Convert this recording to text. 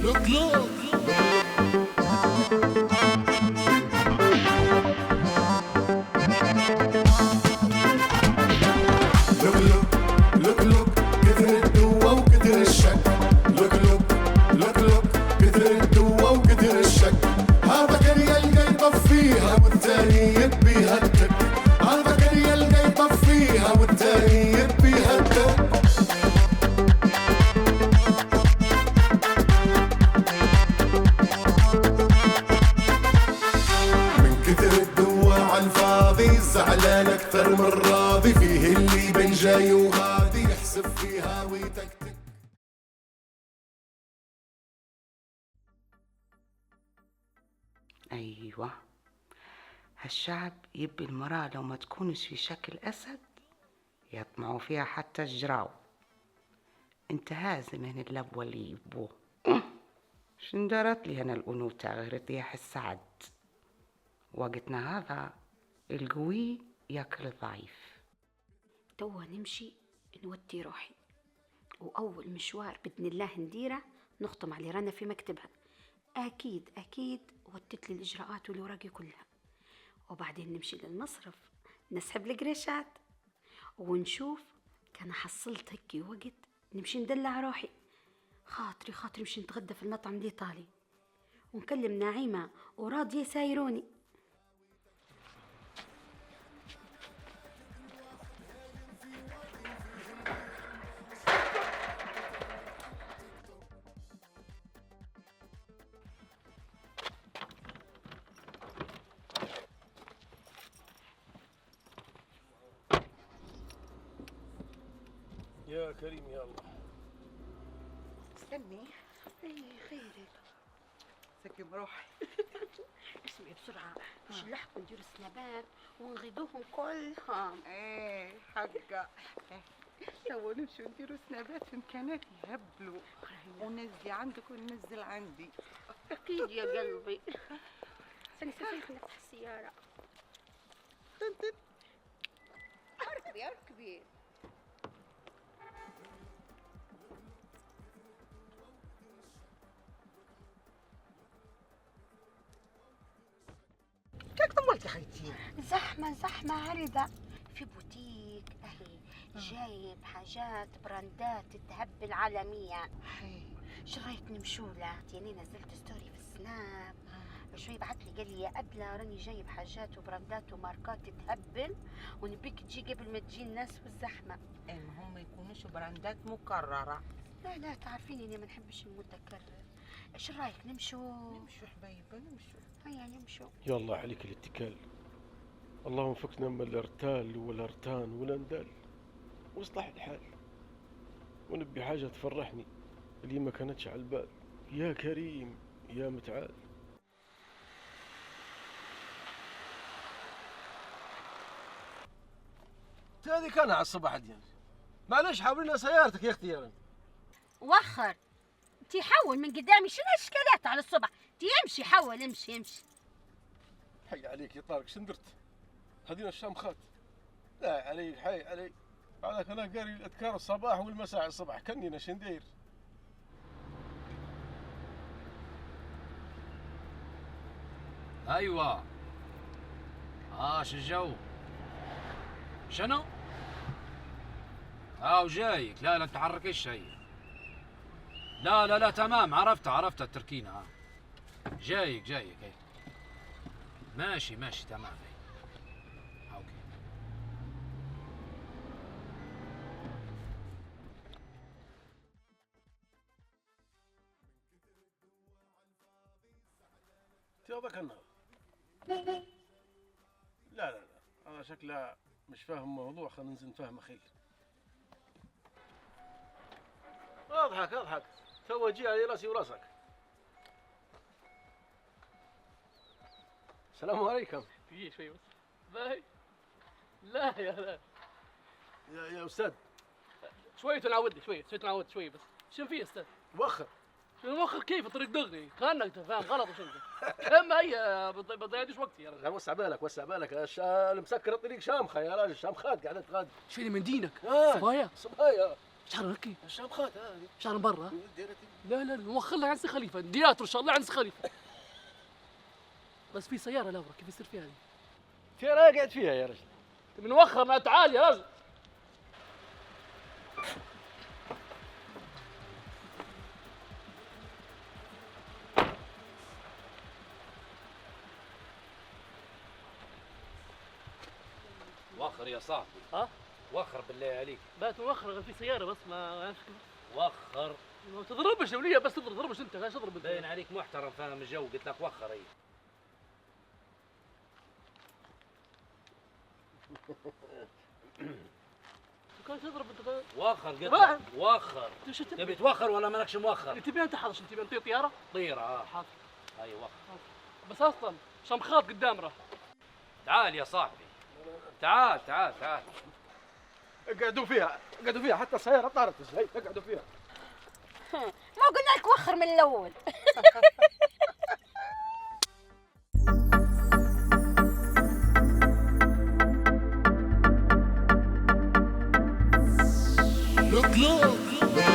look, look. كتر الدوا وكتر الشك. لوك لوك كتر الدوا وكتر الشك. هذا كان يلقى يطفيها والثاني يبيها التك. هذا كان يلقى يطفيها والثاني يبيها التك. من كتر الدوا عالفاضي زعلان اكثر من راضي. فيه اللي بين جاي وغادي يحسب فيها ويتكتك. أيوة، هالشعب يبي المرأة لو ما تكونش في شكل أسد يطمعوا فيها حتى الجراو. انت هازم من اللبوة اللي يبوه. شندرت لي هنا الأنوثة غير طياح السعد. وقتنا هذا القوي ياكل الضعيف. توا نمشي نودي روحي، وأول مشوار بإذن الله نديره نختم على رنا في مكتبها. أكيد ودت لي الإجراءات والوراقي كلها، وبعدين نمشي للمصرف نسحب القريشات ونشوف كان حصلت هيك وقت نمشي ندلع روحي. خاطري نمشي نتغدى في المطعم الإيطالي ونكلم نعيمة وراضية سايروني. يا كريم يا الله. استني اي خيرك. سكم روحي. اسمعي بسرعة نشلحكم نديروا سنابات ونغيدوهم كلهم. ايه حقا. تو نمشي نديروا سنابات في امكانات يهبلوا. ونزلي عندك وننزل عندي. اكيد يا قلبي. استني نفتح السيارة. اركبي. كيف طولتي خيتي؟ زحمة عريضة في بوتيك اهي جايب حاجات براندات تهبل عالمية. شو رايك نمشوله؟ يعني نزلت ستوري في السناب شوي بعتلي قال لي يا أبلة راني جايب حاجات وبراندات وماركات تهبل ونبيك تجي قبل ما تجي الناس والزحمة. ايه ما هم يكونوش براندات مكررة. لا تعرفيني اني ما نحبش المتكرر. ايش رايك نمشوا حبايبة نمشوا. هيا نمشوا. يلا عليك الاتكال. اللهم فكنا من الارتال والارتان والاندال واصلح الحال. ونبي حاجة تفرحني اللي ما كانتش على البال. يا كريم يا متعال. هذه كان على الصباح ديالك. معلش حاول لنا سيارتك يا اختي يا رن. وخر تي حول من قدامي. شنو الاشكالات على الصبح؟ تي امشي حول امشي. حي عليك يا طارق شندرت هدينا الشامخات. لا عليك حي عليك. بعدك انا قاري الاذكار الصباح والمساء الصبح كنينا شندير. ايوه شو الجو؟ شنو؟ وجايك. لا تحركيش شيء. لا تمام عرفت التركينة. جايك هي. ماشي تمام هي. اوكي. هذاك النهار لا انا شكلها مش فاهم الموضوع. خلينا ننزل نفهم اخير. اضحك تو جي على راسي وراسك. السلام عليكم. في شوي بس. باي. لا يا استاذ شوية نعودي شوي بس. شنو في يا استاذ؟ وخر. شنو مؤخر كيف الطريق دغري؟ كانك تفهم غلط وشنو؟ اما هي بتضيعليش وقتي يا رجل. لا وسع بالك مسكر الطريق شامخه يا راجل. شامخات قاعده تغادي. شيلي من دينك. صبايا شهر هكي الشام خات هذه شهر من برا. لا لا نوخر لك عند سي خليفه دياتر ان شاء الله عند سي خليفه. بس في سياره لا كيف يصير فيها هذه؟ فيها رايح قاعد فيها يا رجل. بنوخر ما تعال يا رجل. وخر يا صاحبي. ها؟ وخر بالله عليك. بات موخر في سياره بس ما وخر. ما تضربش يا وليه بس تضربش انت ليش تضرب انت؟ باين عليك محترم فاهم الجو قلت لك وخر اي. كان تضرب انت وخر قلت بقى. لك وخر. شو تبي توخر ولا مالكش موخر؟ انت بين تحرش انت بين تطير طياره؟ طيرة حاضر. هاي وخر. بس اصلا شمخاط قدام راه. تعال يا صاحبي. تعال تعال تعال. قعدوا فيها حتى السيارة طارت ازاي اقعدوا فيها. ما قلنا لك وخر من الاول. Look, look,